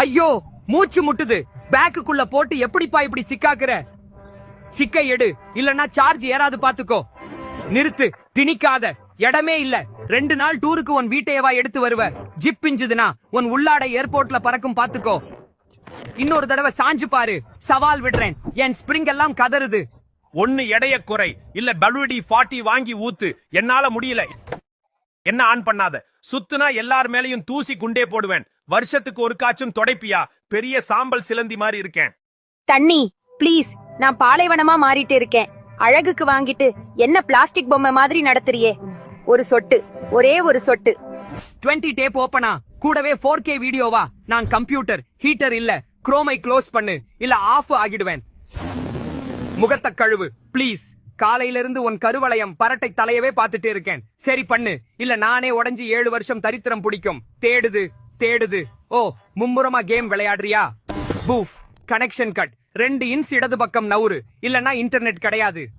ஐயோ மூச்சு முட்டுது. பேக்குக்குள்ள போட்டு எப்படிப்பா இப்படி சிக்காக்குற? சிக்கை எடு, இல்லன்னா சார்ஜ் ஏறாது பாத்துக்கோ. நிறுத்து, திணிக்காத. இடமே இல்ல. 2 நாள் டூருக்கு உன் வீட்டையவா எடுத்து வருவ? ஜிப் பிஞ்சுதுனா உன் உள்ளாடை ஏர்போர்ட்ல பறக்கும் பாத்துக்கோ. இன்னொரு தடவை சாஞ்சு பாரு, சவால் விடுறேன். என் ஸ்பிரிங் எல்லாம் கதறுது. ஒன்னு எடைய குறை, இல்ல WD 40 வாங்கி ஊத்து. என்னால முடியல. என்ன ஆன் பண்ணாத. சுத்துனா எல்லார் மேலையும் தூசி குண்டே போடுவேன். வருஷத்துக்கு ஒரு காச்சும் தொடைப்பியா? பெரிய சாம்பல் சிலந்தி மாதிரி இருக்கேன். தண்ணி ப்ளீஸ். நான் பாலைவனமா மாறிட்டு இருக்கேன். அழகுக்கு வாங்கிட்டு என்ன பிளாஸ்டிக் பொம்மை மாதிரி நடத்துறியே? ஒரு சொட்டு, ஒரே ஒரு சொட்டு. 20 டேப் ஓபனா, கூடவே 4K வீடியோவா? நான் கம்ப்யூட்டர் ஹீட்டர் இல்ல. குரோமை க்ளோஸ் பண்ணு, இல்ல ஆஃப் ஆகிடுவேன். முகத்த கழுவு ப்ளீஸ். காலையில இருந்து உன் கருவளையம் பரட்டை தலையவே பார்த்துட்டு இருக்கேன். சரி பண்ணு, இல்ல நானே உடைஞ்சு 7 வருஷம் தரித்திரம் பிடிக்கும். தேடுது. ஓ, மும்முரமா கேம் விளையாடுறியா? பூஃப். Connection cut. 2 இன்ச் இடது பக்கம் நவுறு, இல்லன்னா இன்டர்நெட் கிடையாது.